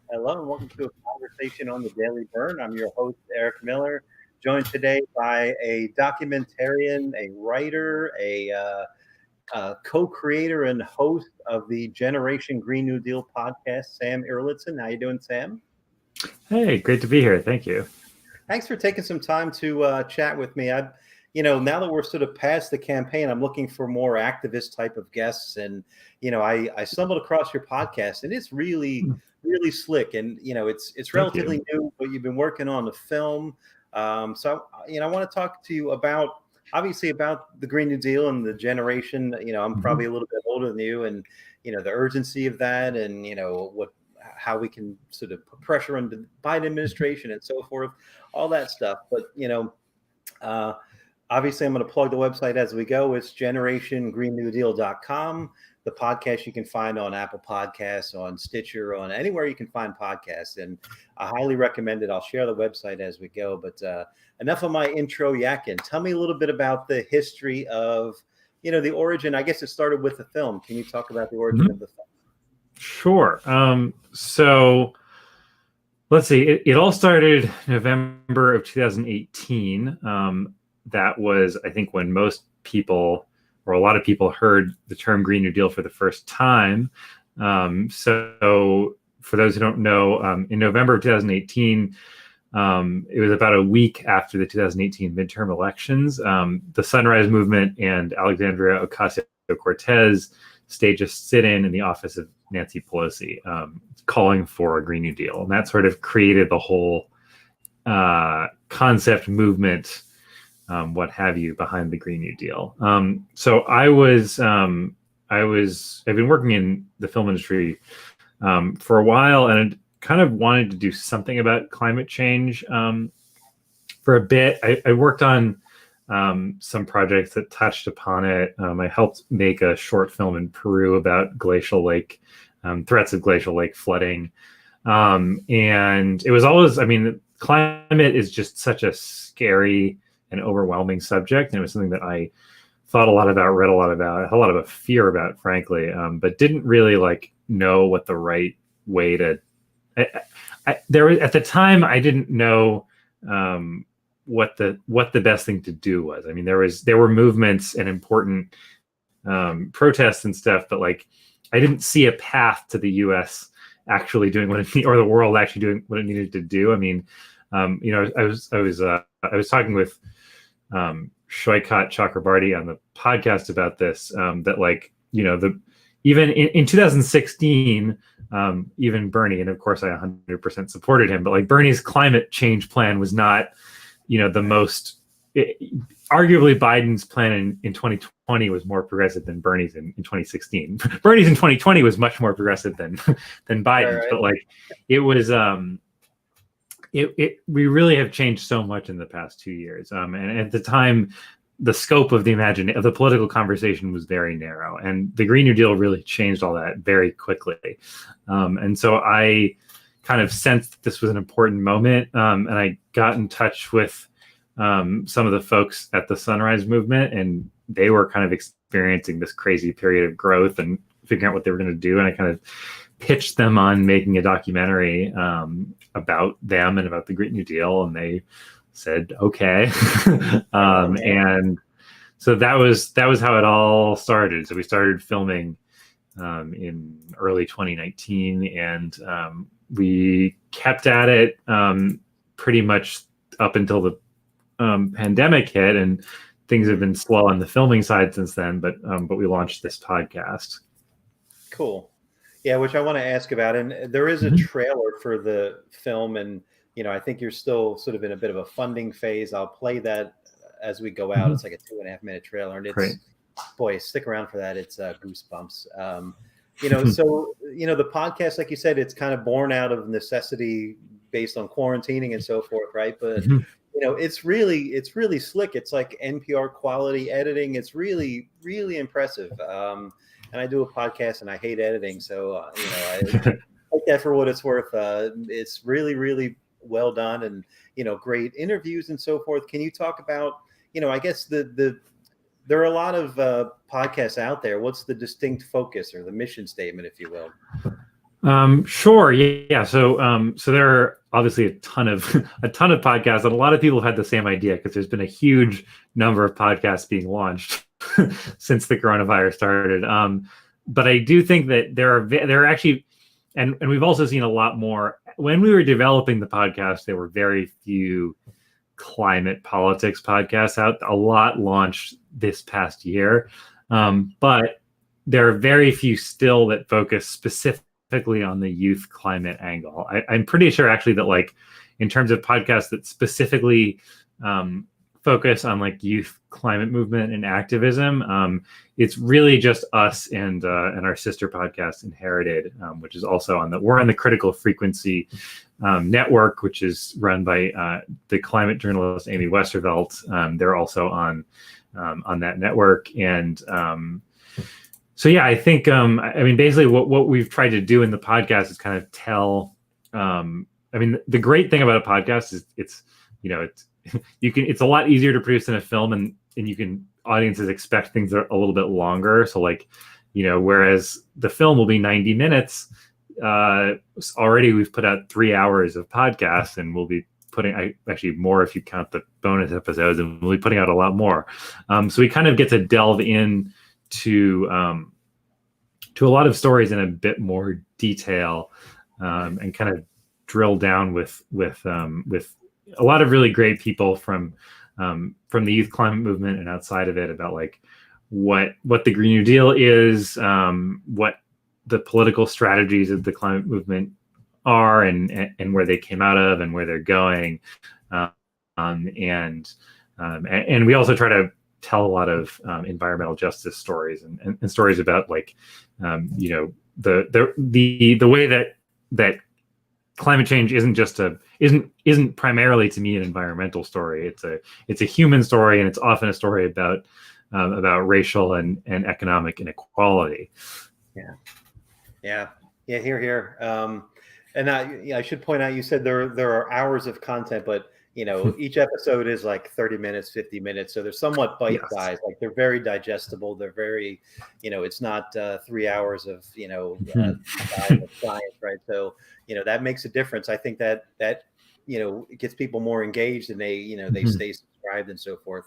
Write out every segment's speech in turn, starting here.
Hello and welcome to a conversation on the Daily Bern. I'm your host, Eric Miller, joined today by a documentarian, a writer, a co-creator and host of the Generation Green New Deal podcast, Sam Eilertsen. How you doing, Sam? Hey, great to be here. Thank you. Thanks for taking some time to chat with me. Now that we're sort of past the campaign, I'm looking for more activist type of guests. And, I stumbled across your podcast and it's really, really slick. And, it's relatively new, but you've been working on the film. I want to talk to you about, obviously, about the Green New Deal and the generation. I'm probably a little bit older than you, and, the urgency of that, and, how we can sort of put pressure on the Biden administration and so forth, all that stuff. But, obviously, I'm going to plug the website as we go. It's generationgreennewdeal.com. The podcast you can find on Apple Podcasts, on Stitcher, on anywhere you can find podcasts. And I highly recommend it. I'll share the website as we go. But enough of my intro yakking. Tell me a little bit about the history of, the origin. I guess it started with the film. Can you talk about the origin of the film? Sure. So let's see. It all started November of 2018. That was, I think, when most people, or a lot of people, heard the term Green New Deal for the first time. So for those who don't know, in November of 2018, it was about a week after the 2018 midterm elections. The Sunrise Movement and Alexandria Ocasio-Cortez staged a sit-in in the office of Nancy Pelosi, calling for a Green New Deal. And that sort of created the whole concept, movement, what have you, behind the Green New Deal. So I've been working in the film industry for a while, and I kind of wanted to do something about climate change for a bit. I worked on some projects that touched upon it. I helped make a short film in Peru about glacial lake, threats of glacial lake flooding. And it was always, climate is just such a scary and overwhelming subject. And it was something that I thought a lot about, read a lot about, had a lot of a fear about, frankly, but didn't really know what the right way to, at the time, I didn't know what the best thing to do was. I mean, there were movements and important protests and stuff, but I didn't see a path to the U.S. actually doing what it needed, or the world actually doing what it needed to do. I mean, I was talking with Shoykat Chakrabarty on the podcast about this. Even in 2016, even Bernie, and of course I 100% supported him, but Bernie's climate change plan was not, the most. Arguably, Biden's plan in 2020 was more progressive than Bernie's in 2016. Bernie's in 2020 was much more progressive than Biden's, right. But it was. We really have changed so much in the past 2 years, and at the time, the scope of the political conversation was very narrow, and the Green New Deal really changed all that very quickly. And so I kind of sensed that this was an important moment, and I got in touch with some of the folks at the Sunrise Movement, and they were kind of experiencing this crazy period of growth and figuring out what they were going to do. And I kind of pitched them on making a documentary about them and about the Green New Deal, and they said okay. And so that was how it all started. So we started filming in early 2019, and we kept at it pretty much up until the pandemic hit, and things have been slow on the filming side since then. But we launched this podcast. Cool. Yeah, which I want to ask about. And there is a trailer for the film, and I think you're still sort of in a bit of a funding phase. I'll play that as we go out. It's like a 2.5 minute trailer, and it's boy, stick around for that. It's goosebumps. So the podcast, like you said, it's kind of born out of necessity based on quarantining and so forth, right? But it's really slick. It's like NPR quality editing. It's really, really impressive. And I do a podcast and I hate editing. So, I take that for what it's worth. It's really, really well done, and, great interviews and so forth. Can you talk about, I guess there are a lot of podcasts out there. What's the distinct focus or the mission statement, if you will? Sure. Yeah. So there are obviously a ton of podcasts, and a lot of people have had the same idea because there's been a huge number of podcasts being launched since the coronavirus started. But I do think that there are actually, and we've also seen a lot more. When we were developing the podcast, there were very few climate politics podcasts out. A lot launched this past year, but there are very few still that focus specifically on the youth climate angle. I'm pretty sure actually that, like, in terms of podcasts that specifically focus on like youth climate movement and activism, it's really just us and our sister podcast Inherited, which is also we're on the Critical Frequency network, which is run by the climate journalist Amy Westervelt. They're also on that network, and so yeah, I think I mean, basically what we've tried to do in the podcast is kind of tell. I mean, the great thing about a podcast is it's a lot easier to produce than a film, and audiences expect things that are a little bit longer. So like, whereas the film will be 90 minutes, already we've put out 3 hours of podcasts, and we'll be putting actually more if you count the bonus episodes, and we'll be putting out a lot more. So we kind of get to delve in to a lot of stories in a bit more detail, and kind of drill down with a lot of really great people from the youth climate movement and outside of it about like what the Green New Deal is, what the political strategies of the climate movement are, and where they came out of and where they're going, and we also try to tell a lot of environmental justice stories and stories about like the way that climate change isn't primarily, to me, an environmental story. It's a human story, and it's often a story about racial and economic inequality. Yeah. Here. And I should point out, you said there are hours of content, but each episode is like 30 minutes, 50 minutes. So they're somewhat bite-sized. Yes. Like they're very digestible. They're very, it's not 3 hours of, science, right? So, that makes a difference. I think that it gets people more engaged, and they stay subscribed and so forth.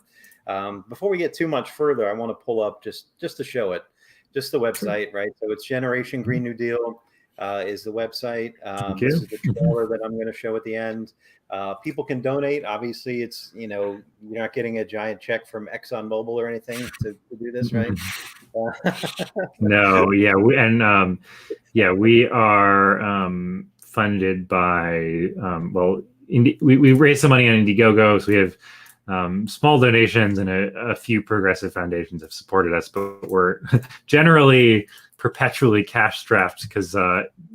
Before we get too much further, I want to pull up just to show it, just the website, right? So it's Generation Green New Deal is the website. This is the trailer that I'm going to show at the end. People can donate. Obviously, it's you're not getting a giant check from ExxonMobil or anything to do this, right? No, yeah, we are funded by we raised some money on Indiegogo, so we have small donations, and a few progressive foundations have supported us, but we're generally perpetually cash strapped because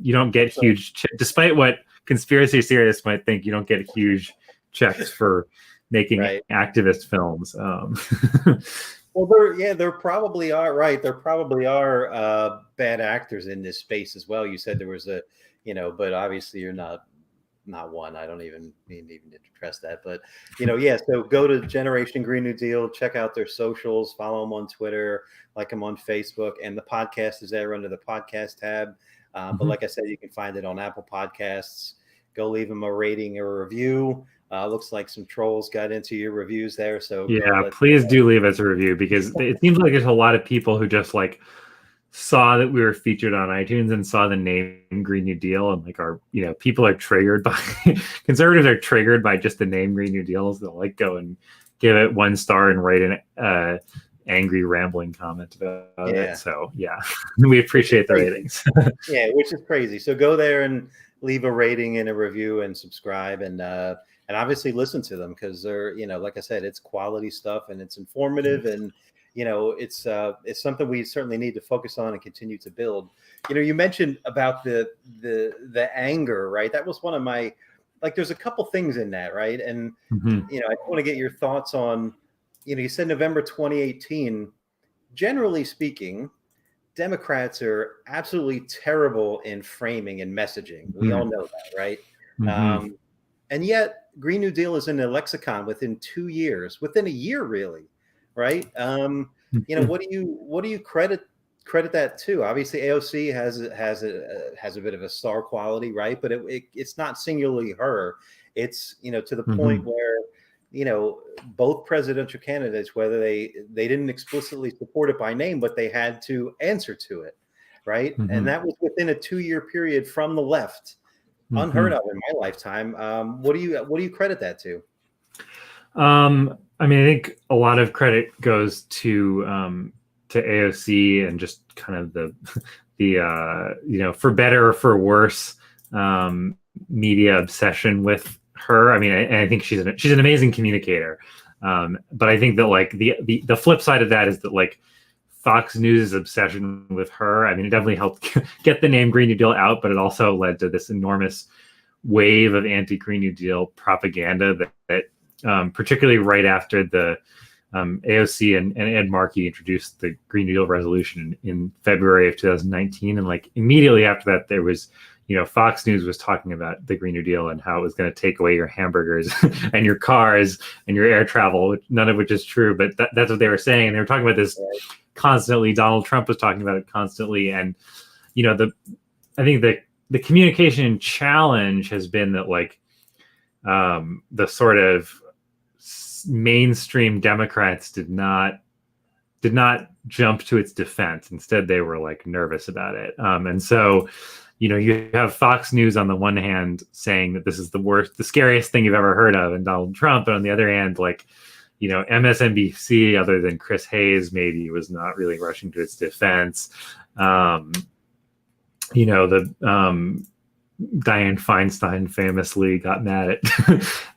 you don't get huge despite what conspiracy theorists might think, you don't get huge checks for making activist films. Well, there probably are, right. There probably are bad actors in this space as well. You said there was but obviously you're not one. I don't even need to address that, but so go to Generation Green New Deal, check out their socials, follow them on Twitter, like them on Facebook, and the podcast is there under the podcast tab. But like I said, you can find it on Apple Podcasts. Go leave them a rating or a review. Looks like some trolls got into your reviews there. So please do leave us a review, because it seems like there's a lot of people who just like saw that we were featured on iTunes and saw the name Green New Deal, and like people are triggered by conservatives are triggered by just the name Green New Deal. So they'll like go and give it 1 star and write an angry rambling comment about it. So we appreciate the ratings. Which is crazy. So go there and leave a rating and a review and subscribe, and obviously listen to them, because they're like I said, it's quality stuff, and it's informative, and it's something we certainly need to focus on and continue to build. You mentioned about the anger, right? That was one of my, like, there's a couple things in that, right? And I want to get your thoughts on, you said November 2018. Generally speaking, Democrats are absolutely terrible in framing and messaging. We all know that, right? And yet Green New Deal is in the lexicon within 2 years, within a year, really, right? What do you credit credit that too. Obviously, AOC has a bit of a star quality, right? But it's not singularly her. It's, to the point where, both presidential candidates, whether they didn't explicitly support it by name, but they had to answer to it, right? And that was within a 2-year period from the left, unheard of in my lifetime. What do you credit that to? I think a lot of credit goes to AOC and just kind of the for better or for worse, media obsession with her. I think she's an amazing communicator. But I think that like the flip side of that is that like Fox News' obsession with her, it definitely helped get the name Green New Deal out, but it also led to this enormous wave of anti-Green New Deal propaganda that particularly right after the AOC and Ed Markey introduced the Green New Deal resolution in February of 2019. And like immediately after that, there was, Fox News was talking about the Green New Deal and how it was going to take away your hamburgers and your cars and your air travel, none of which is true, but that's what they were saying. And they were talking about this constantly. Donald Trump was talking about it constantly. And, I think the communication challenge has been that like the sort of mainstream Democrats did not jump to its defense. Instead, they were like nervous about it. And so, you have Fox News on the one hand saying that this is the scariest thing you've ever heard of, and Donald Trump. And on the other hand, like, MSNBC, other than Chris Hayes, maybe was not really rushing to its defense. Dianne Feinstein famously got mad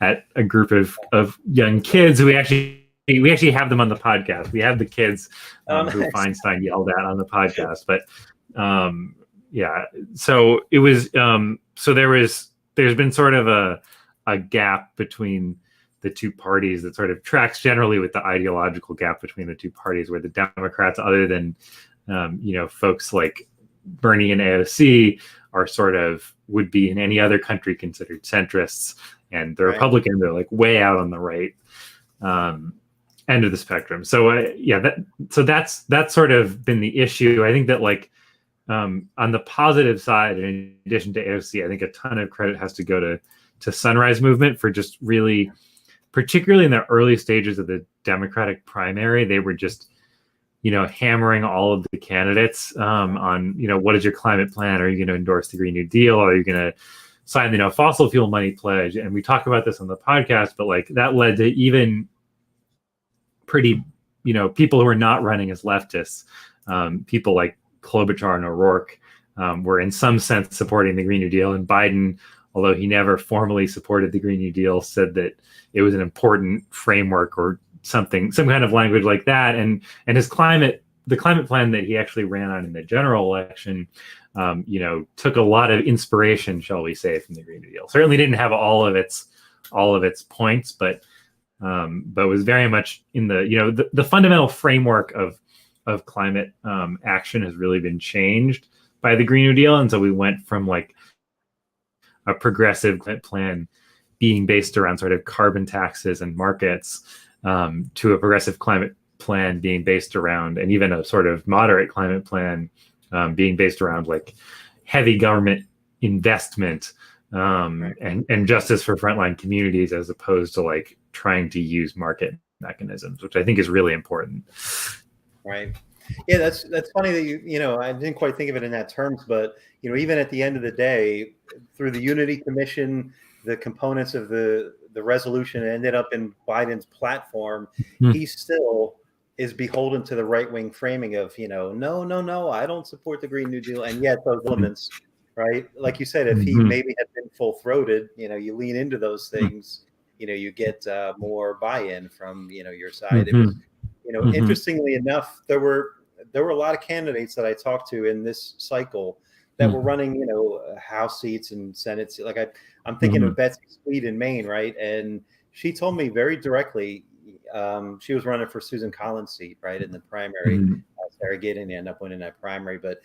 at a group of young kids who we actually have them on the podcast. We have the kids who Feinstein yelled at on the podcast, but so it was so there's been sort of a gap between the two parties that sort of tracks generally with the ideological gap between the two parties, where the Democrats, other than folks like Bernie and AOC, are sort of would be in any other country considered centrists, and the Republicans are like way out on the right end of the spectrum. So that's sort of been the issue. I think that like on the positive side, in addition to AOC, I think a ton of credit has to go to Sunrise Movement for just really, particularly in the early stages of the Democratic primary, they were just hammering all of the candidates on, what is your climate plan? Are you going to endorse the Green New Deal? Are you going to sign the no fossil fuel money pledge? And we talk about this on the podcast, but like that led to even pretty, people who are not running as leftists, people like Klobuchar and O'Rourke were in some sense supporting the Green New Deal. And Biden, although he never formally supported the Green New Deal, said that it was an important framework or some kind of language like that. And the climate plan that he actually ran on in the general election, took a lot of inspiration, shall we say, from the Green New Deal. Certainly didn't have all of its points, but was very much in the fundamental framework of climate action has really been changed by the Green New Deal. And so we went from like a progressive climate plan being based around sort of carbon taxes and markets, to a progressive climate plan being based around, and even a sort of moderate climate plan being based around like heavy government investment and justice for frontline communities, as opposed to like trying to use market mechanisms, which I think is really important. Right. Yeah, that's funny that I didn't quite think of it in that terms, but even at the end of the day, through the Unity Commission, the components of the resolution ended up in Biden's platform. He still is beholden to the right-wing framing of, no, I don't support the Green New Deal. And yet those elements, right? Like you said, if he maybe had been full-throated, you lean into those things, you get more buy-in from, your side. It was, interestingly enough, there were a lot of candidates that I talked to in this cycle that were running, House seats and Senate seats. Like I'm thinking of Betsy Sweet in Maine, right? And she told me very directly, she was running for Susan Collins' seat, right, in the primary. Sarah Gideon ended up winning that primary, but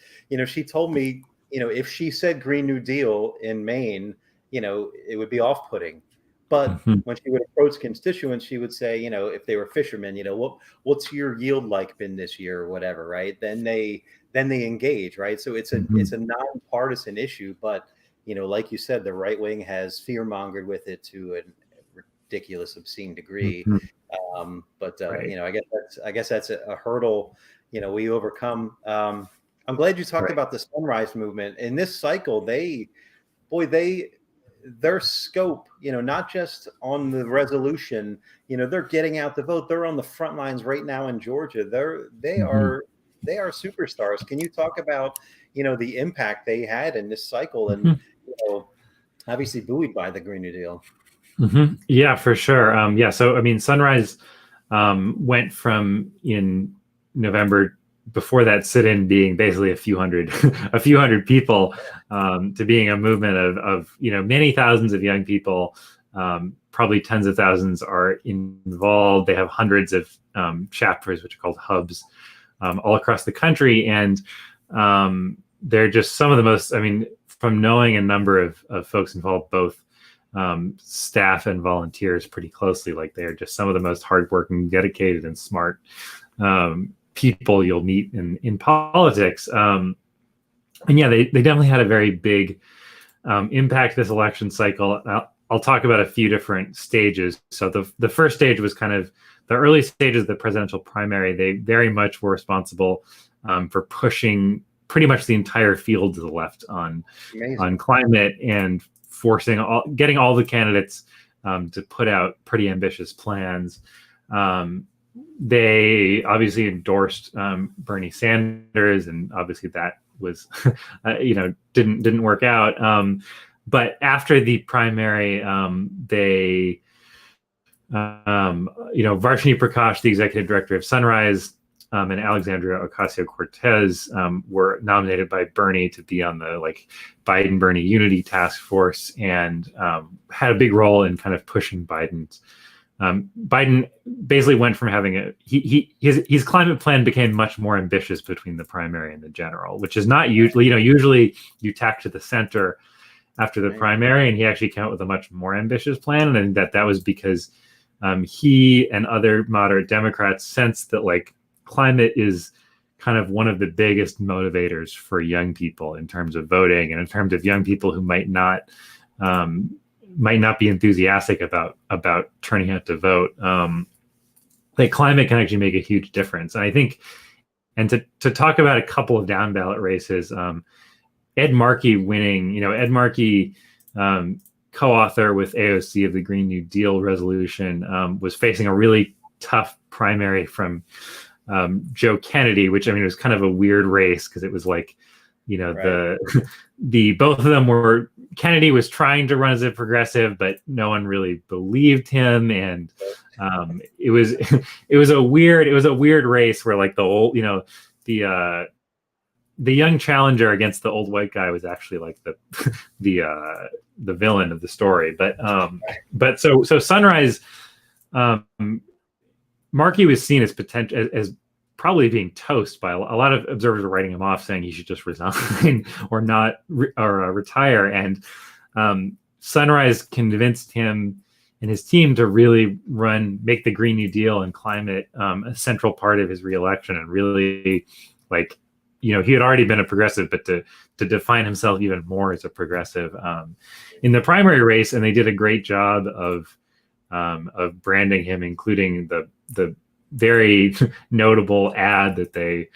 she told me, if she said Green New Deal in Maine, it would be off-putting. But when she would approach constituents, she would say, you know, if they were fishermen, you know, what's your yield like been this year or whatever, right? Then they engage, right? So it's a nonpartisan issue, but you know, like you said, the right wing has fear mongered with it to a ridiculous, obscene degree. Right. You know, I guess that's a hurdle, you know, we overcome. I'm glad you talked about the Sunrise Movement. In this cycle, their scope, you know, not just on the resolution, you know, they're getting out the vote. They're on the front lines right now in Georgia. They are superstars. Can you talk about, you know, the impact they had in this cycle, and you know, obviously buoyed by the Green New Deal? Yeah, for sure. Yeah, so I mean, Sunrise went from in November, before that sit-in being basically a few hundred people, to being a movement of you know, many thousands of young people. Probably tens of thousands are involved. They have hundreds of chapters, which are called hubs, all across the country, and they're just some of the most. I mean, from knowing a number of folks involved, both staff and volunteers, pretty closely, like they are just some of the most hardworking, dedicated, and smart people you'll meet in politics. And yeah, they definitely had a very big impact this election cycle. I'll talk about a few different stages. So the first stage was kind of the early stages of the presidential primary. They very much were responsible for pushing pretty much the entire field to the left on climate, and getting all the candidates to put out pretty ambitious plans. They obviously endorsed Bernie Sanders, and obviously that was, you know, didn't work out. But after the primary, they, you know, Varshini Prakash, the executive director of Sunrise, and Alexandria Ocasio-Cortez were nominated by Bernie to be on the Biden-Bernie Unity Task Force, and had a big role in kind of pushing Biden's. Biden basically went from having his climate plan became much more ambitious between the primary and the general, which is not usually, you know, usually you tack to the center after the primary, and he actually came out with a much more ambitious plan, and that was because he and other moderate Democrats sensed that climate is kind of one of the biggest motivators for young people in terms of voting, and in terms of young people who might not be enthusiastic about turning out to vote. Climate can actually make a huge difference. And I think, and to talk about a couple of down ballot races, Ed Markey winning, you know, Ed Markey, co-author with AOC of the Green New Deal resolution, was facing a really tough primary from Joe Kennedy, which, I mean, it was kind of a weird race because it was you know, the both of them were, Kennedy was trying to run as a progressive, but no one really believed him, and it was a weird race where the old, you know, the young challenger against the old white guy was actually the villain of the story. But so Sunrise, Markey was seen as potential as probably being toast by a lot of observers were writing him off, saying he should just resign or retire. And Sunrise convinced him and his team to really make the Green New Deal and climate a central part of his reelection, and really, you know, he had already been a progressive, but to define himself even more as a progressive in the primary race. And they did a great job of branding him, including the very notable ad that they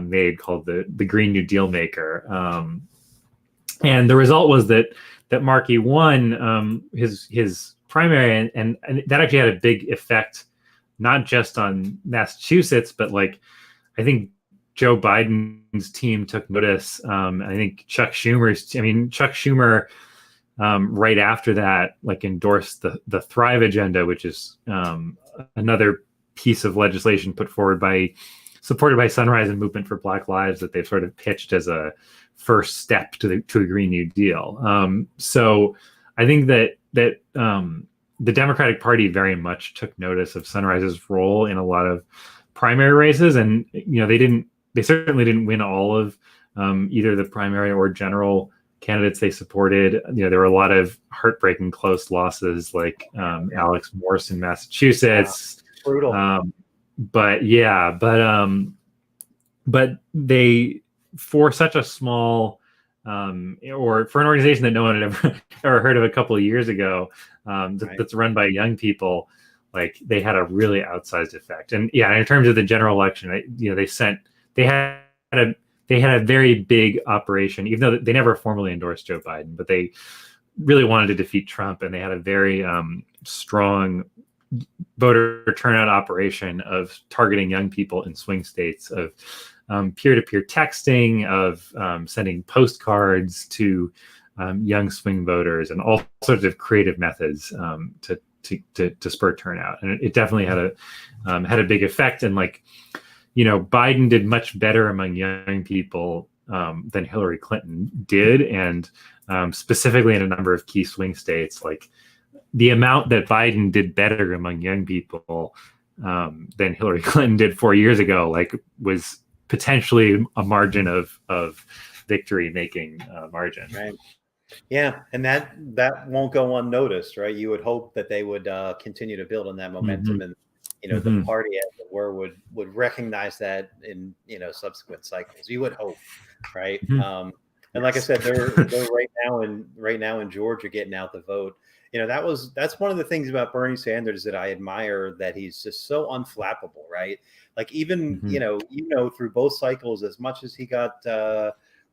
made called the Green New Deal Maker. And the result was that Markey won his primary, and that actually had a big effect, not just on Massachusetts, but I think Joe Biden's team took notice. I think Chuck Schumer right after that endorsed the Thrive Agenda, which is another piece of legislation supported by Sunrise and Movement for Black Lives that they've sort of pitched as a first step to a Green New Deal. So I think that the Democratic Party very much took notice of Sunrise's role in a lot of primary races, and you know, they certainly didn't win all of either the primary or general candidates they supported. There were a lot of heartbreaking close losses, like Alex Morse in Massachusetts. Brutal. But they, for such a small, or for an organization that no one had ever heard of a couple of years ago, that's run by young people, like they had a really outsized effect. And in terms of the general election, they had a very big operation, even though they never formally endorsed Joe Biden, but they really wanted to defeat Trump, and they had a very strong voter turnout operation of targeting young people in swing states, of peer-to-peer texting, of sending postcards to young swing voters, and all sorts of creative methods to spur turnout. And it definitely had a big effect. And Biden did much better among young people than Hillary Clinton did, and specifically in a number of key swing states. Like the amount that Biden did better among young people than Hillary Clinton did 4 years ago, was potentially a margin of victory making margin. Right. Yeah, and that won't go unnoticed, right? You would hope that they would continue to build on that momentum, and the party, as it were, would recognize that in subsequent cycles. You would hope, right? And like I said, they're right now in Georgia getting out the vote. That's one of the things about Bernie Sanders that I admire, that he's just so unflappable, right? Like even through both cycles, as much as he got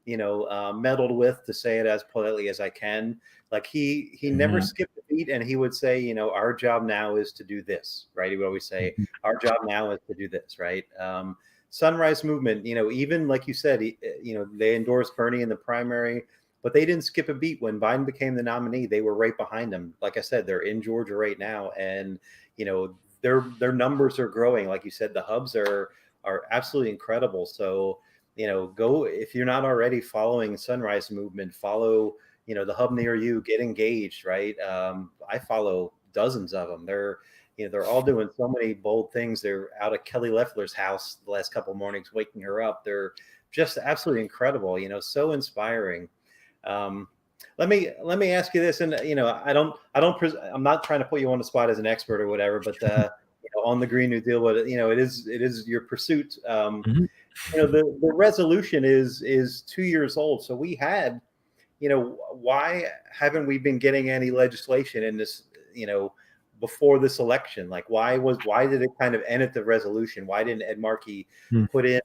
meddled with, to say it as politely as I can, like he never skipped a beat, and he would say, our job now is to do this, right? He would always say, our job now is to do this, right? Sunrise Movement, even like you said, they endorsed Bernie in the primary, but they didn't skip a beat when Biden became the nominee. They were right behind him. Like I said, they're in Georgia right now, and their numbers are growing. Like you said, the hubs are absolutely incredible. So go, if you're not already following Sunrise Movement, follow the hub near you, get engaged, right? I follow dozens of them. They're all doing so many bold things. They're out at Kelly Loeffler's house the last couple of mornings, waking her up. They're just absolutely incredible, so inspiring. Let me ask you this, and I'm not trying to put you on the spot as an expert or whatever, but on the Green New Deal, but it is your pursuit. The resolution is 2 years old, so we had, why haven't we been getting any legislation in this, before this election? Like why did it kind of end at the resolution? Why didn't Ed Markey put in,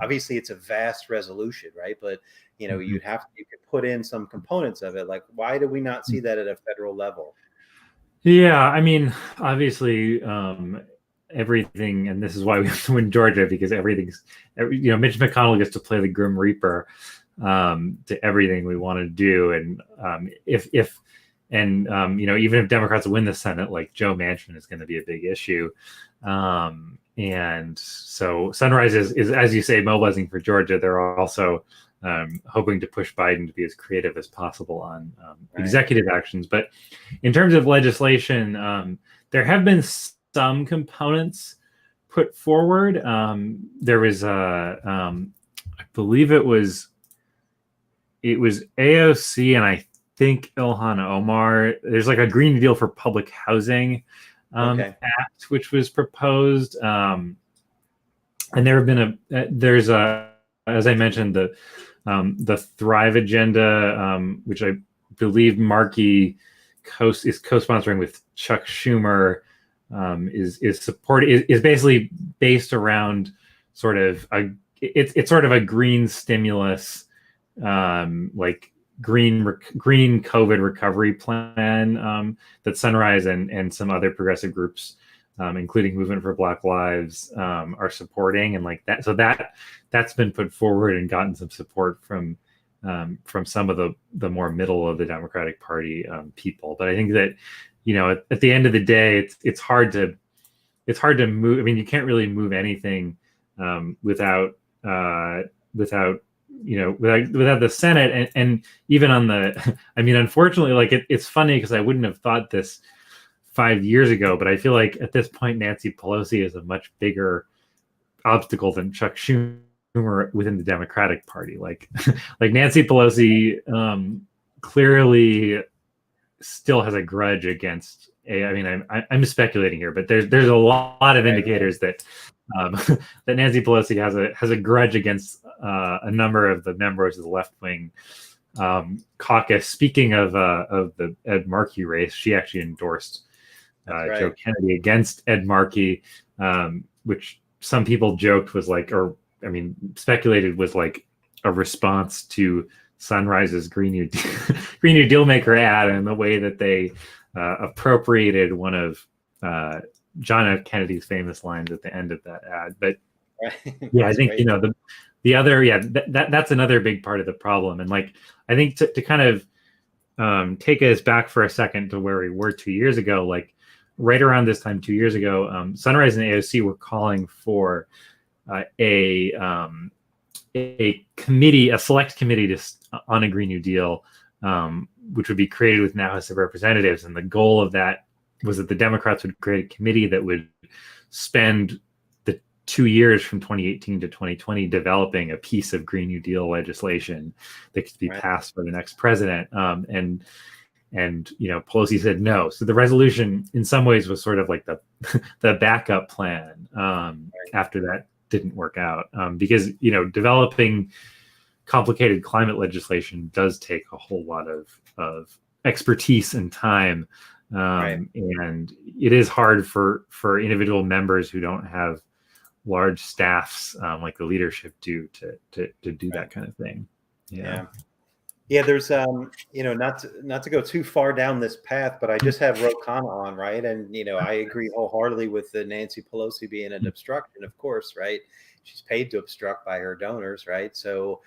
obviously it's a vast resolution, right? But you could put in some components of it. Like why do we not see that at a federal level? Yeah, I mean, obviously, everything, and this is why we have to win Georgia, because Mitch McConnell gets to play the Grim Reaper to everything we want to do, and even if Democrats win the Senate, like Joe Manchin is going to be a big issue, and so Sunrise is, as you say, mobilizing for Georgia. They're also hoping to push Biden to be as creative as possible on executive actions. But in terms of legislation, there have been some components put forward. There was I believe it was AOC and I think Ilhan Omar. There's like a Green New Deal for Public Housing Act, which was proposed. And there have been as I mentioned, the Thrive Agenda, which I believe Markey is co-sponsoring with Chuck Schumer, is basically based around sort of it's sort of a green stimulus, like green COVID recovery plan that Sunrise and some other progressive groups, including Movement for Black Lives, are supporting, and like that. So that's been put forward and gotten some support from some of the more middle of the Democratic Party people. But I think that at the end of the day, it's hard to move. I mean, you can't really move anything without the Senate, and even on the. I mean, unfortunately, like it's funny because I wouldn't have thought this 5 years ago, but I feel like at this point Nancy Pelosi is a much bigger obstacle than Chuck Schumer rumor within the Democratic Party. Like like Nancy Pelosi clearly still has a grudge against I mean, I'm speculating here, but there's a lot of indicators that that Nancy Pelosi has a grudge against a number of the members of the left wing caucus. Speaking of the Ed Markey race, she actually endorsed Joe Kennedy against Ed Markey, which some people joked was like, or I mean, speculated was like a response to Sunrise's Green New Deal maker ad, and the way that they appropriated one of John F. Kennedy's famous lines at the end of that ad. But yeah, I think great. The other that's another big part of the problem. And like I think to kind of take us back for a second to where we were 2 years ago, like right around this time 2 years ago, Sunrise and AOC were calling for a committee, a select committee on a Green New Deal, which would be created with now House of Representatives. And the goal of that was that the Democrats would create a committee that would spend the 2 years from 2018 to 2020 developing a piece of Green New Deal legislation that could be passed by the next president. And Pelosi said no. So the resolution in some ways was sort of like the backup plan after that didn't work out, because developing complicated climate legislation does take a whole lot of expertise and time, and it is hard for individual members who don't have large staffs like the leadership do to do that kind of thing. Yeah, there's not to go too far down this path, but I just have Ro Khanna on, right? And I agree wholeheartedly with the Nancy Pelosi being an obstruction, of course, right? She's paid to obstruct by her donors, right? So,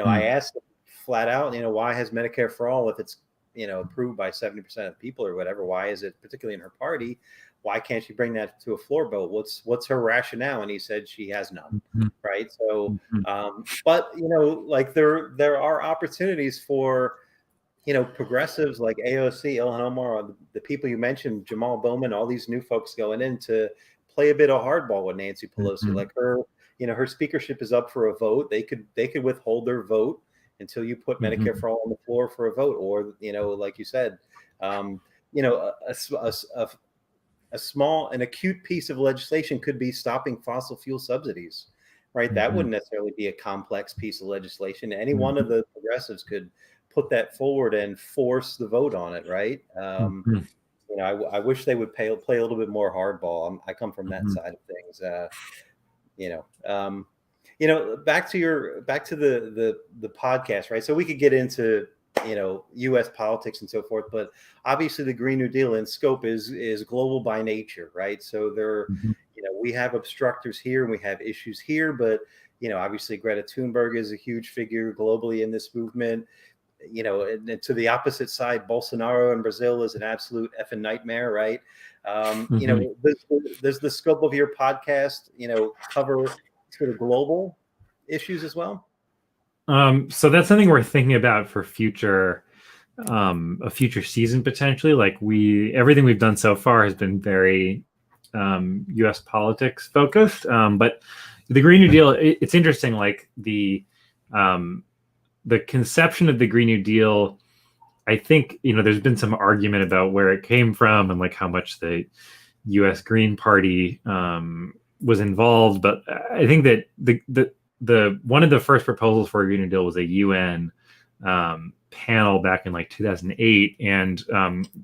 I asked flat out, why has Medicare for All, if it's approved by 70% of people or whatever, why is it, particularly in her party, why can't she bring that to a floor vote? What's her rationale? And he said she has none, right? So, but like there are opportunities for progressives like AOC, Ilhan Omar, the people you mentioned, Jamal Bowman, all these new folks going in to play a bit of hardball with Nancy Pelosi. Like her speakership is up for a vote. They could withhold their vote until you put Medicare for All on the floor for a vote, or like you said, a small, an acute piece of legislation could be stopping fossil fuel subsidies, right? That wouldn't necessarily be a complex piece of legislation. Any one of the progressives could put that forward and force the vote on it, right? I wish they would play a little bit more hardball. I come from that side of things. Back to the podcast, right? So we could get into U.S. politics and so forth, but obviously the Green New Deal in scope is global by nature, right? So there, we have obstructors here and we have issues here, but obviously Greta Thunberg is a huge figure globally in this movement. And to the opposite side, Bolsonaro in Brazil is an absolute effing nightmare, right? Does the scope of your podcast, cover sort of global issues as well? So that's something we're thinking about for a future season potentially. Like everything we've done so far has been very U.S. politics focused. But the Green New Deal, it's interesting. Like the conception of the Green New Deal, I think there's been some argument about where it came from and like how much the U.S. Green Party was involved. But I think that the one of the first proposals for a Green New Deal was a UN panel back in like 2008, and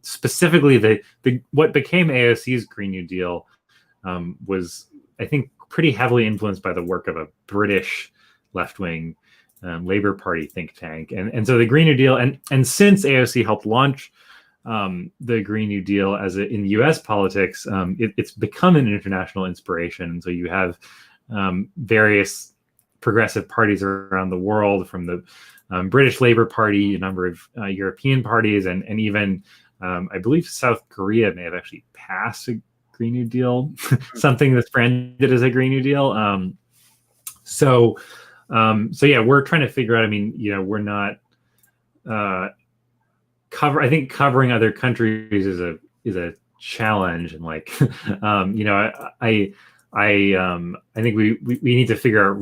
specifically the what became AOC's Green New Deal was, I think, pretty heavily influenced by the work of a British left-wing Labour Party think tank, and so the Green New Deal, and since AOC helped launch the Green New Deal in U.S. politics, it's become an international inspiration. And so you have various progressive parties around the world, from the British Labour Party, a number of European parties, and even I believe South Korea may have actually passed a Green New Deal, something that's branded as a Green New Deal. So yeah, we're trying to figure out. I mean, we're not I think covering other countries is a challenge, and like I think we need to figure out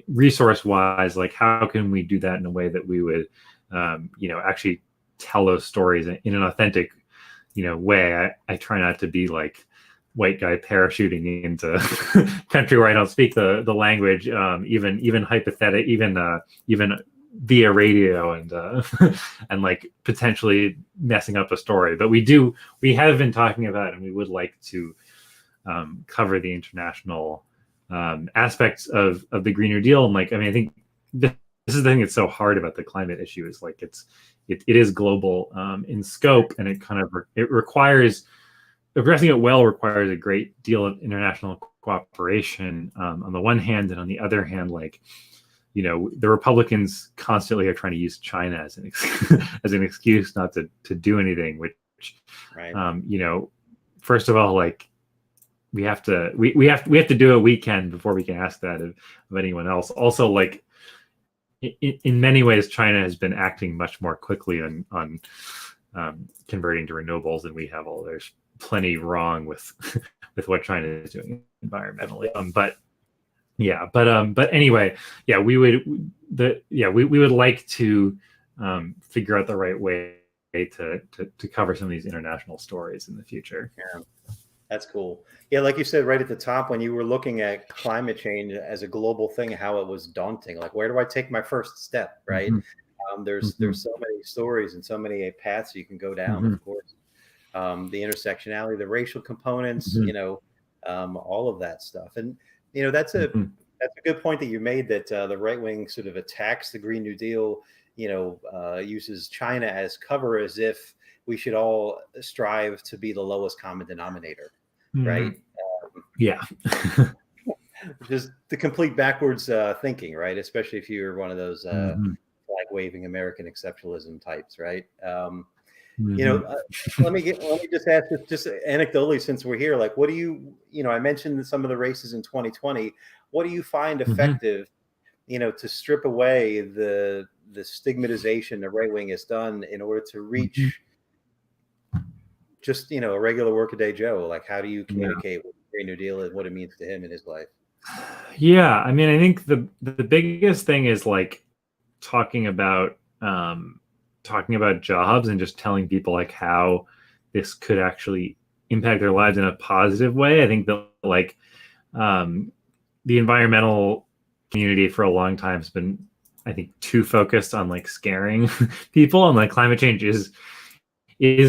resource wise, like how can we do that in a way that we would actually tell those stories in an authentic way. I try not to be like white guy parachuting into country where I don't speak the language, even hypothetical, even via radio, and and like potentially messing up a story. But we have been talking about, and we would like to cover the international aspects of the Green New Deal. And like, I mean, I think this is the thing that's so hard about the climate issue, is like it is global in scope, and it kind of requires, addressing it well requires a great deal of international cooperation on the one hand, and on the other hand, like, the Republicans constantly are trying to use China as an as an excuse not to do anything, which right. First of all, like, we have to do what we can before we can ask that of anyone else. Also, like, in many ways, China has been acting much more quickly on converting to renewables than we have. There's plenty wrong with what China is doing environmentally. But anyway, yeah, we would like to figure out the right way to cover some of these international stories in the future. Yeah. That's cool. Yeah, like you said right at the top, when you were looking at climate change as a global thing, how it was daunting. Like, where do I take my first step, right? Mm-hmm. There's so many stories and so many paths you can go down, of course. The intersectionality, the racial components, all of that stuff. And, that's a good point that you made, that the right wing sort of attacks the Green New Deal, uses China as cover, as if we should all strive to be the lowest common denominator. Right? Yeah. Just the complete backwards thinking, right? Especially if you're one of those flag waving American exceptionalism types, right? Let me just ask this, just anecdotally, since we're here. Like, what do you I mentioned some of the races in 2020. What do you find effective, to strip away the stigmatization the right wing has done in order to reach just a regular workaday Joe? Like, how do you communicate what the Green New Deal is, what it means to him in his life? Yeah, I mean, I think the biggest thing is like talking about jobs, and just telling people like how this could actually impact their lives in a positive way. I think that like the environmental community for a long time has been, I think, too focused on like scaring people, and like climate change is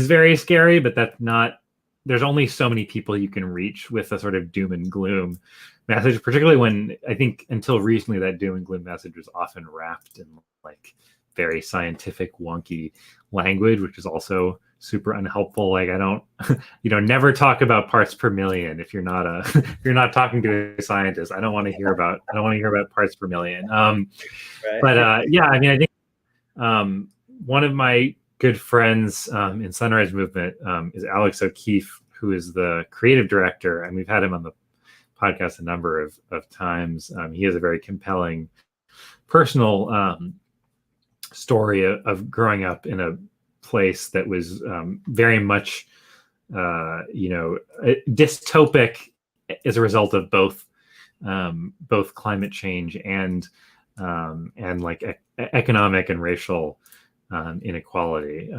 very scary, but that's not, there's only so many people you can reach with a sort of doom and gloom message, particularly when, I think until recently, that doom and gloom message was often wrapped in like very scientific wonky language, which is also super unhelpful. Like, I don't never talk about parts per million if you're not talking to a scientist. I don't want to hear about parts per million. But yeah, I mean, I think one of my good friends in Sunrise Movement is Alex O'Keefe, who is the creative director, and we've had him on the podcast a number of times. He has a very compelling personal story of growing up in a place that was very much dystopic as a result of both climate change and like economic and racial inequality.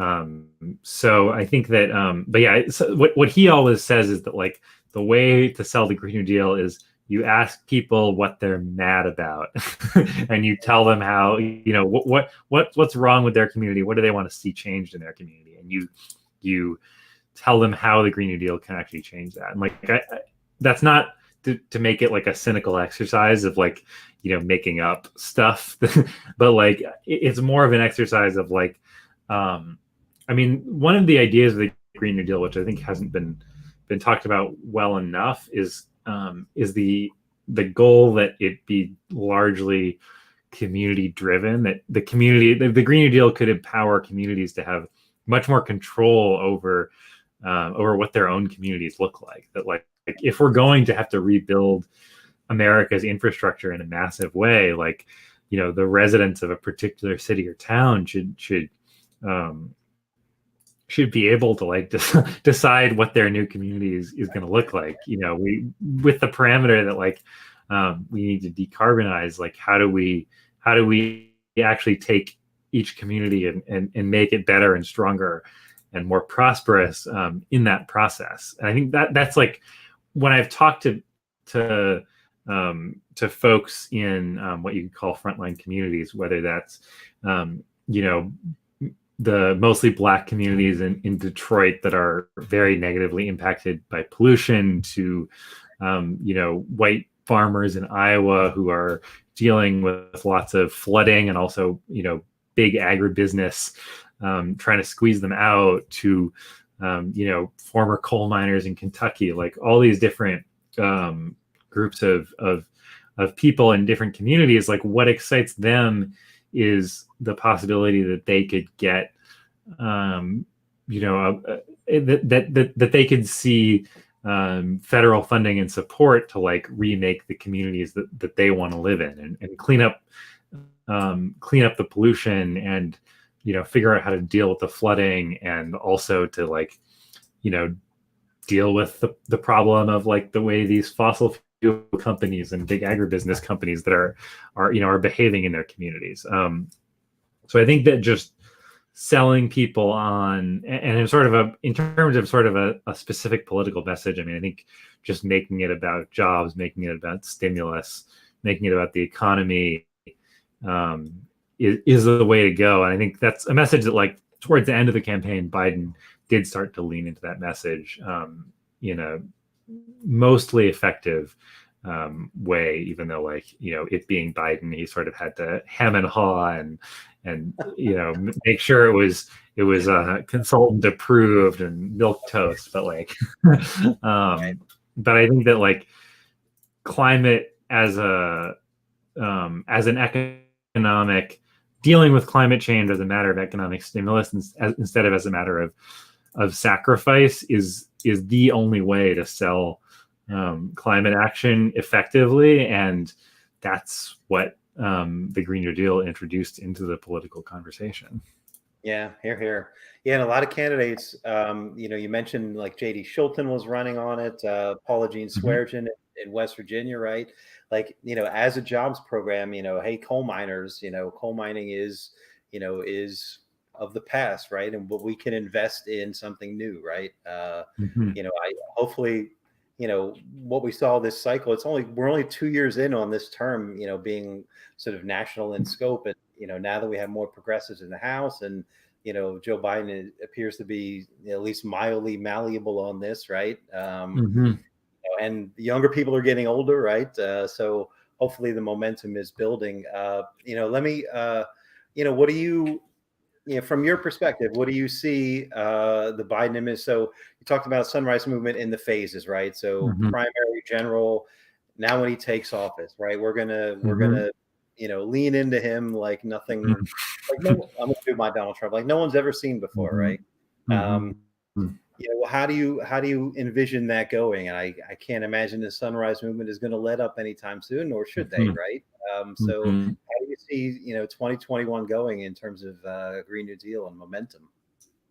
So I think that, but yeah, so what he always says is that like the way to sell the Green New Deal is you ask people what they're mad about, and you tell them how, what's wrong with their community, what do they want to see changed in their community, and you tell them how the Green New Deal can actually change that. And like, that's not to make it like a cynical exercise of like, making up stuff, but like it's more of an exercise of like, I mean, one of the ideas of the Green New Deal, which I think hasn't been talked about well enough, is the goal that it be largely community driven, that the Green New Deal could empower communities to have much more control over what their own communities look like. That like if we're going to have to rebuild America's infrastructure in a massive way, like, the residents of a particular city or town should should be able to like decide what their new community is going to look like. We with the parameter that like we need to decarbonize. Like how do we actually take each community and make it better and stronger and more prosperous in that process? And I think that's like when I've talked to folks in what you can call frontline communities, whether that's the mostly Black communities in Detroit that are very negatively impacted by pollution, to white farmers in Iowa who are dealing with lots of flooding and also big agribusiness trying to squeeze them out, to former coal miners in Kentucky, like all these different groups of people in different communities. Like what excites them is the possibility that they could get that they could see federal funding and support to like remake the communities that they want to live in, and clean up the pollution, and figure out how to deal with the flooding, and also to like deal with the problem of like the way these fossil fuel companies and big agribusiness companies that are behaving in their communities. So I think that just selling people on, and in terms of sort of a specific political message, I mean, I think just making it about jobs, making it about stimulus, making it about the economy is the way to go. And I think that's a message that like towards the end of the campaign, Biden did start to lean into that message in a mostly effective way, even though like, it being Biden, he sort of had to hem and haw and make sure it was consultant approved and milk toast. But like, but I think that like climate as an economic, dealing with climate change as a matter of economic stimulus instead of as a matter of sacrifice is the only way to sell climate action effectively. And that's what the Green New Deal introduced into the political conversation. Yeah, here. Yeah, and a lot of candidates, you mentioned like J.D. Schulten was running on it, Paula Jean Swearengin in West Virginia, right? Like, as a jobs program, hey, coal miners, coal mining is of the past, right? And what we can invest in something new, right? I hopefully, what we saw this cycle, we're only 2 years in on this term, being sort of national in scope. And, now that we have more progressives in the House, and, Joe Biden appears to be at least mildly malleable on this, right? And the younger people are getting older, right? So hopefully the momentum is building. Let me, what do you, from your perspective, what do you see the Biden administration? So you talked about Sunrise Movement in the phases, right? So primary, general. Now when he takes office, right, we're gonna lean into him like nothing. Like I'm gonna do my Donald Trump, like no one's ever seen before, right? How do you envision that going? And I can't imagine the Sunrise Movement is going to let up anytime soon, nor should they, right? So how do you see 2021 going in terms of Green New Deal and momentum?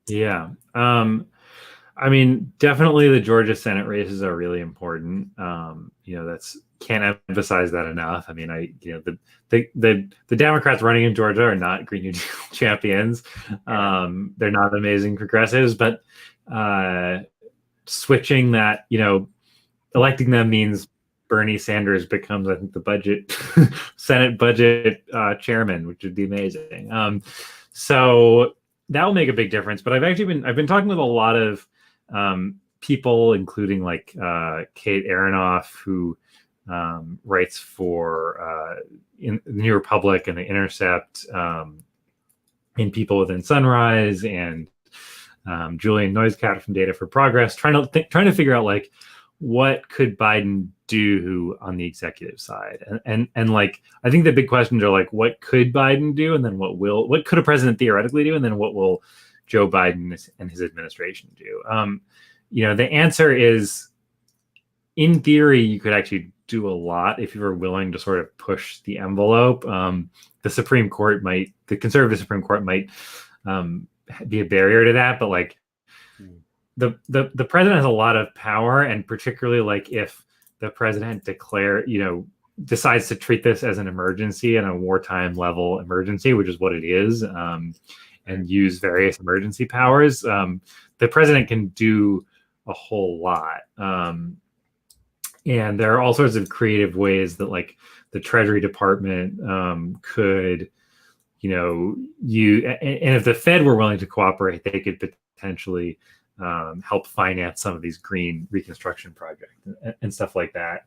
Yeah. I mean, definitely the Georgia Senate races are really important. That's can't emphasize that enough. I mean, the Democrats running in Georgia are not Green New Deal champions. They're not amazing progressives, but switching that, electing them means Bernie Sanders becomes, I think, the Senate budget chairman, which would be amazing. So that will make a big difference. But I've been talking with a lot of people, including like Kate Aronoff, who writes for in the New Republic and the Intercept, and people within Sunrise, and Julian Neuskattel from Data for Progress, trying to figure out like what could Biden do on the executive side, and like I think the big questions are like what could Biden do, and then what could a president theoretically do, and then what will Joe Biden and his administration do. The answer is, in theory, you could actually do a lot if you were willing to sort of push the envelope. The conservative Supreme Court might be a barrier to that, but like the president has a lot of power, and particularly like if the president decides to treat this as an emergency and a wartime level emergency, which is what it is, and use various emergency powers, the president can do a whole lot. And there are all sorts of creative ways that like the Treasury Department could, and if the Fed were willing to cooperate, they could potentially help finance some of these green reconstruction projects and stuff like that.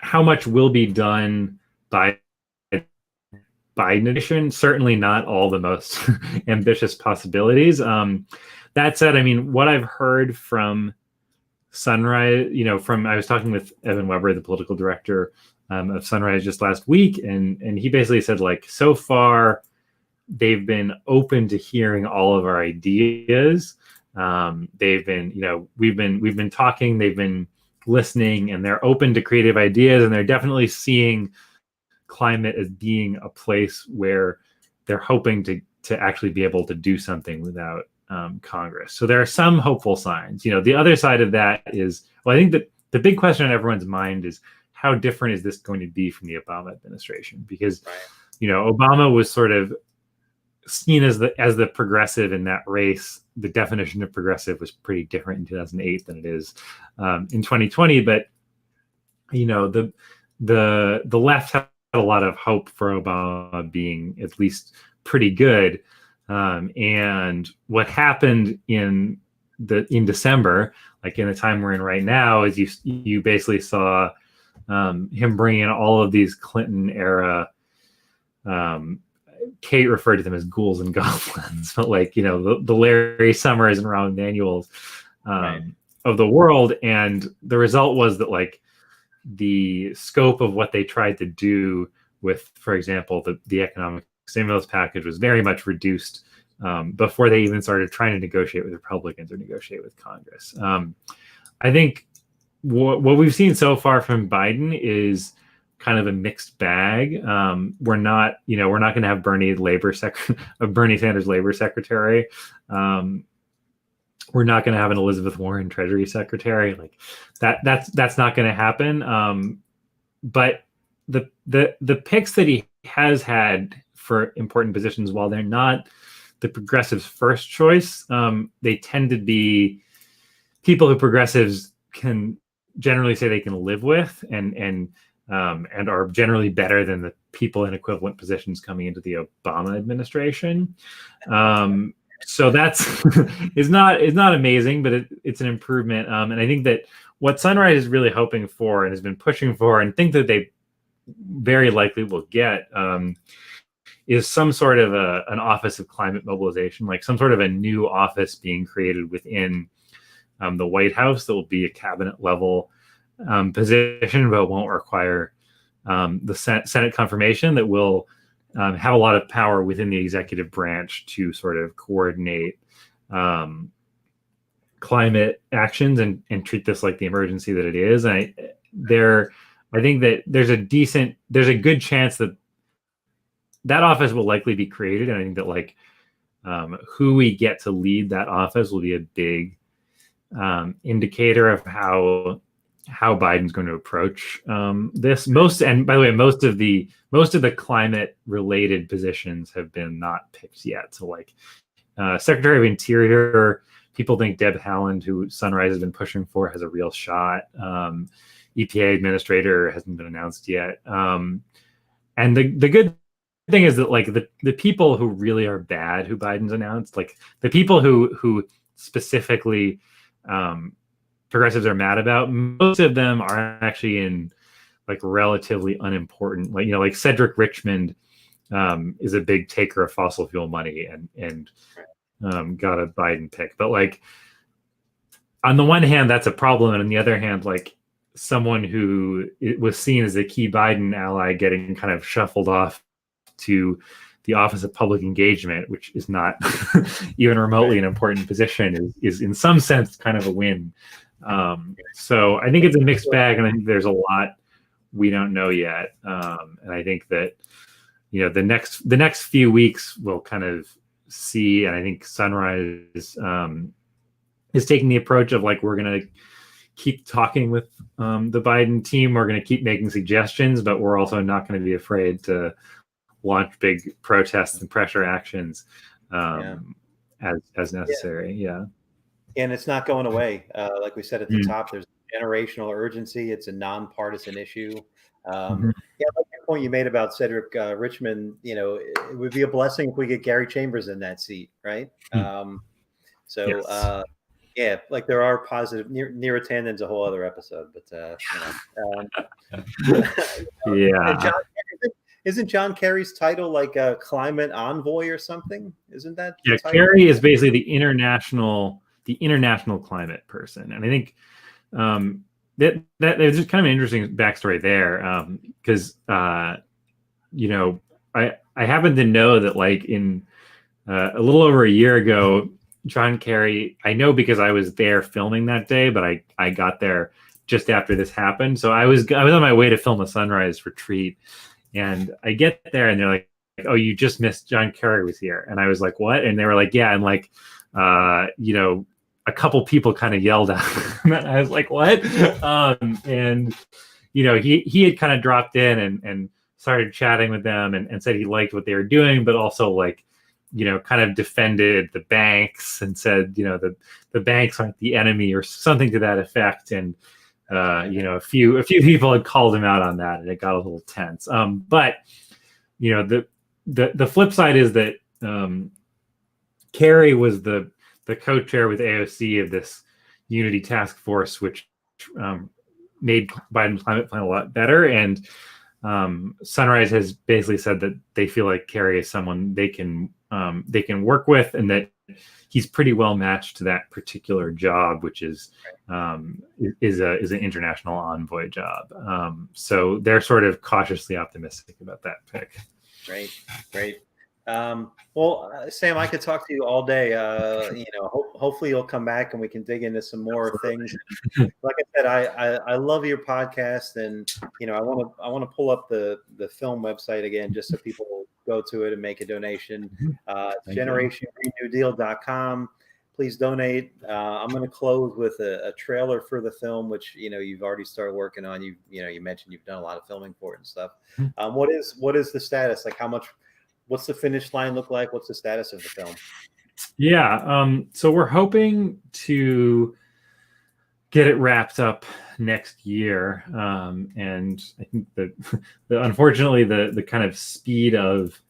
How much will be done by Biden administration? Certainly not all the most ambitious possibilities. That said, I mean, what I've heard from Sunrise, I was talking with Evan Weber, the political director of Sunrise just last week, and he basically said, like, so far they've been open to hearing all of our ideas. They've been, we've been talking, they've been listening, and they're open to creative ideas, and they're definitely seeing climate as being a place where they're hoping to actually be able to do something without Congress. So there are some hopeful signs. The other side of that is, well, I think that the big question on everyone's mind is, how different is this going to be from the Obama administration? Because, Obama was sort of seen as the progressive in that race. The definition of progressive was pretty different in 2008 than it is in 2020. But the left had a lot of hope for Obama being at least pretty good. And what happened in December, like in the time we're in right now, is you basically saw him bring in all of these Clinton era. Kate referred to them as ghouls and goblins, but like, the Larry Summers and Rahm Emanuels of the world. And the result was that like the scope of what they tried to do with, for example, the economic stimulus package was very much reduced before they even started trying to negotiate with Republicans or negotiate with Congress. I think what we've seen so far from Biden is kind of a mixed bag. We're not going to have Bernie Sanders labor secretary. We're not going to have an Elizabeth Warren Treasury secretary. Like that's not going to happen. But the picks that he has had for important positions, while they're not the progressives' first choice, they tend to be people who progressives can generally say they can live with, and are generally better than the people in equivalent positions coming into the Obama administration. So that's is not amazing, but it's an improvement. And I think that what Sunrise is really hoping for and has been pushing for, and think that they very likely will get, is some sort of an office of climate mobilization, like some sort of a new office being created within the White House that will be a cabinet level position, but won't require the Senate confirmation, that will have a lot of power within the executive branch to sort of coordinate climate actions and treat this like the emergency that it is. And I think that there's a good chance that office will likely be created. And I think that like who we get to lead that office will be a big indicator of how Biden's going to approach this. And by the way, most of the climate related positions have been not picked yet. So like Secretary of Interior, people think Deb Haaland, who Sunrise has been pushing for, has a real shot. EPA administrator hasn't been announced yet. And the good thing is that like the people who really are bad, who Biden's announced, like the people who specifically progressives are mad about, most of them are actually in like relatively unimportant, like Cedric Richmond is a big taker of fossil fuel money and got a Biden pick. But like on the one hand, that's a problem, and on the other hand, like someone who was seen as a key Biden ally getting kind of shuffled off to the Office of Public Engagement, which is not even remotely an important position, is in some sense kind of a win. So I think it's a mixed bag, and I think there's a lot we don't know yet. And I think that the next few weeks will kind of see, and I think Sunrise is taking the approach of like, we're going to keep talking with the Biden team. We're going to keep making suggestions, but we're also not going to be afraid to launch big protests and pressure actions as necessary. Yeah. And it's not going away. Like we said at the top, there's generational urgency. It's a nonpartisan issue. Yeah, like the point you made about Cedric Richmond, you know, it would be a blessing if we get Gary Chambers in that seat, right? Yeah, like there are positive. Near attendance, a whole other episode, but yeah. And isn't John Kerry's title like a climate envoy or something? Isn't that? Yeah, Kerry is basically the international climate person, and I think that there's just kind of an interesting backstory there, because you know, I happen to know that like in a little over a year ago, John Kerry, I know because I was there filming that day, but I got there just after this happened, so I was on my way to film a Sunrise retreat, and I get there and they're like, "Oh, you just missed John Kerry was here," and I was like, "What?" And they were like, "Yeah," and like you know, a couple people kind of yelled at him. And I was like, "What?" And you know, he had kind of dropped in and started chatting with them and said he liked what they were doing, but also like, you know, kind of defended the banks and said, you know, the banks aren't the enemy or something to that effect. And you know, a few people had called him out on that, and it got a little tense. But you know, the flip side is that Kerry was the co-chair with AOC of this Unity Task Force, which made Biden's climate plan a lot better. And Sunrise has basically said that they feel like Kerry is someone they can work with, and that he's pretty well matched to that particular job, which is an international envoy job. So they're sort of cautiously optimistic about that pick. Great. Well, Sam, I could talk to you all day. You know, hopefully you'll come back and we can dig into some more things. Like I said, I love your podcast, and you know, I want to pull up the film website again just so people go to it and make a donation. GenerationGreenNewDeal.com. Please donate. I'm going to close with a trailer for the film, which you know you've already started working on. You mentioned you've done a lot of filming for it and stuff. What is the status? Like, how much? What's the finish line look like? What's the status of the film? Yeah, so we're hoping to get it wrapped up next year, and I think that unfortunately the kind of speed of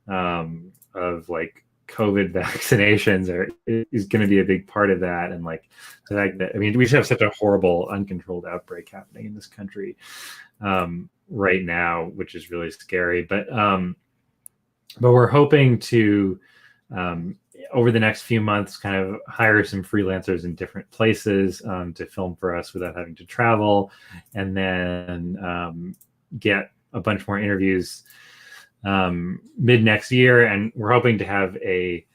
like COVID vaccinations is going to be a big part of that, and like the fact that, I mean, we just have such a horrible uncontrolled outbreak happening in this country right now, which is really scary. But we're hoping to, over the next few months, kind of hire some freelancers in different places to film for us without having to travel, and then get a bunch more interviews mid next year. And we're hoping to have a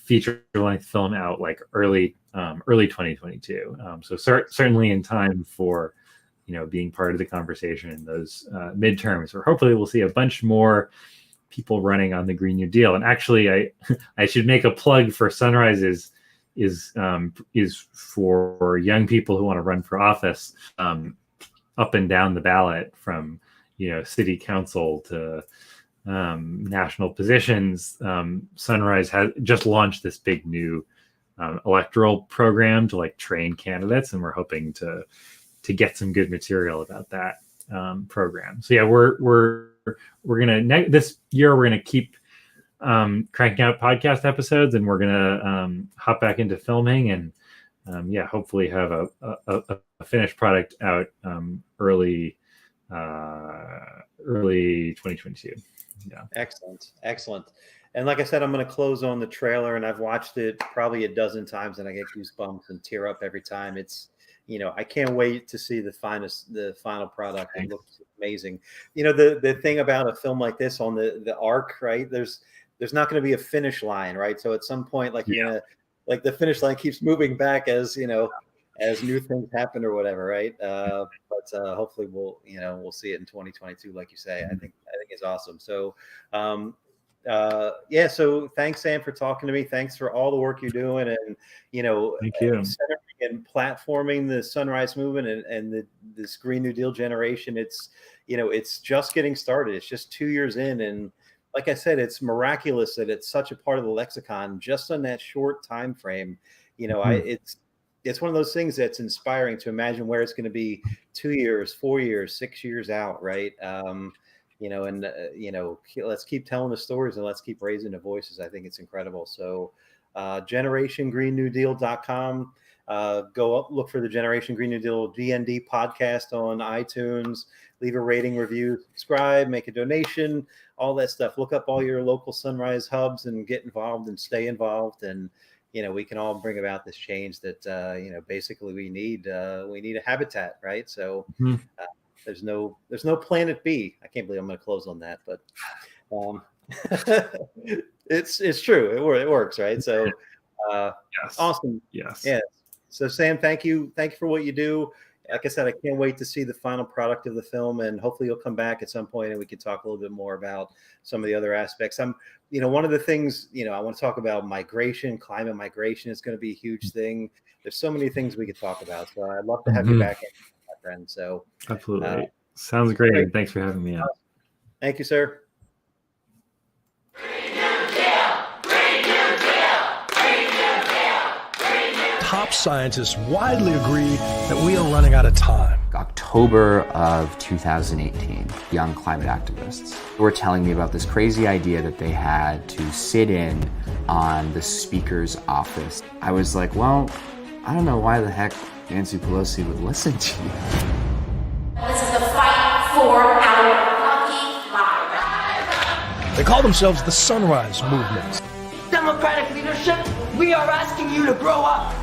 feature length film out like early 2022. So certainly in time for, you know, being part of the conversation in those midterms, or hopefully we'll see a bunch more people running on the Green New Deal. And actually, I should make a plug for Sunrise is for young people who want to run for office, up and down the ballot, from, you know, city council to national positions. Sunrise has just launched this big new electoral program to like train candidates, and we're hoping to get some good material about that program. So yeah, we're gonna this year we're gonna keep cranking out podcast episodes, and we're gonna hop back into filming, and yeah, hopefully have a finished product out early 2022. Yeah. Excellent. And like I said, I'm going to close on the trailer, and I've watched it probably a dozen times, and I get goosebumps and tear up every time. It's, you know, I can't wait to see the final product. It looks amazing. You know, the thing about a film like this on the arc, right? There's not going to be a finish line, right? So at some point, like, you're gonna, like, the finish line keeps moving back as, you know, as new things happen or whatever, right? But hopefully we'll see it in 2022, like you say. I think it's awesome. So Yeah, so thanks, Sam, for talking to me. Thanks for all the work you're doing, and Thank you. centering and platforming the Sunrise Movement and this Green New Deal generation. It's just getting started. It's just 2 years in, and like I said, it's miraculous that it's such a part of the lexicon just on that short time frame. It's one of those things that's inspiring to imagine where it's going to be 2 years, 4 years, 6 years out, right? Let's keep telling the stories and let's keep raising the voices. I think it's incredible. So GenerationGreenNewDeal.com. Go up, look for the Generation Green New Deal GND podcast on iTunes. Leave a rating, review, subscribe, make a donation, all that stuff. Look up all your local Sunrise hubs and get involved and stay involved. And we can all bring about this change that basically we need. We need a habitat, right? So there's no planet B. I can't believe I'm going to close on that, but it's true. It works, right? So yes. Awesome. Yes. Yeah. So Sam, thank you for what you do. Like I said, I can't wait to see the final product of the film, and hopefully you'll come back at some point and we can talk a little bit more about some of the other aspects. One of the things, I want to talk about migration, climate migration is going to be a huge thing. There's so many things we could talk about. So I'd love to have you back, my friend. So absolutely. Sounds great. Thanks for having me on. Thank you, sir. Top scientists widely agree that we are running out of time. October of 2018, young climate activists were telling me about this crazy idea that they had to sit in on the speaker's office. I was like, well, I don't know why the heck Nancy Pelosi would listen to you. This is the fight for our lucky lives. They call themselves the Sunrise Movement. Democratic leadership, we are asking you to grow up.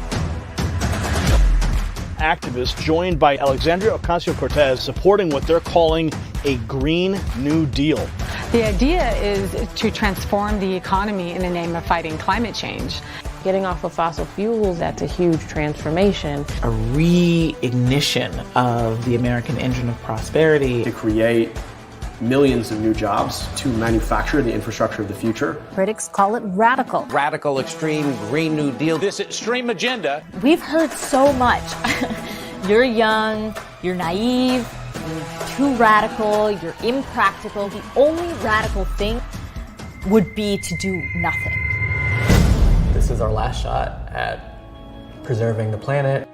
Activists joined by Alexandria Ocasio-Cortez supporting what they're calling a Green New Deal. The idea is to transform the economy in the name of fighting climate change. Getting off of fossil fuels, that's a huge transformation. A reignition of the American engine of prosperity. To create millions of new jobs, to manufacture the infrastructure of the future. Critics call it radical. Radical, extreme, Green New Deal. This extreme agenda. We've heard so much. You're young, you're naive, you're too radical, you're impractical. The only radical thing would be to do nothing. This is our last shot at preserving the planet.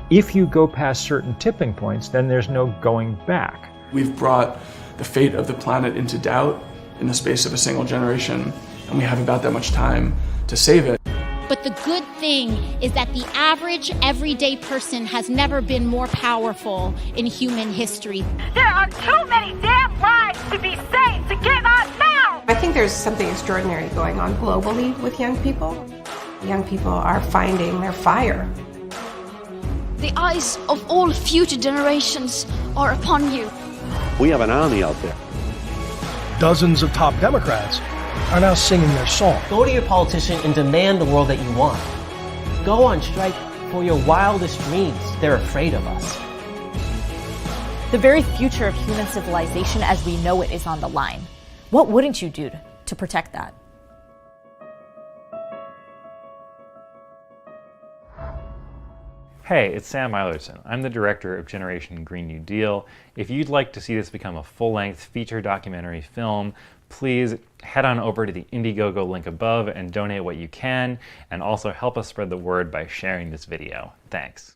If you go past certain tipping points, then there's no going back. We've brought the fate of the planet into doubt in the space of a single generation, and we have about that much time to save it. But the good thing is that the average, everyday person has never been more powerful in human history. There are too many damn lives to be saved to give up now! I think there's something extraordinary going on globally with young people. Young people are finding their fire. The eyes of all future generations are upon you. We have an army out there. Dozens of top Democrats are now singing their song. Go to your politician and demand the world that you want. Go on strike for your wildest dreams. They're afraid of us. The very future of human civilization as we know it is on the line. What wouldn't you do to protect that? Hey, it's Sam Eilertsen. I'm the director of Generation Green New Deal. If you'd like to see this become a full-length feature documentary film, please head on over to the Indiegogo link above and donate what you can, and also help us spread the word by sharing this video. Thanks.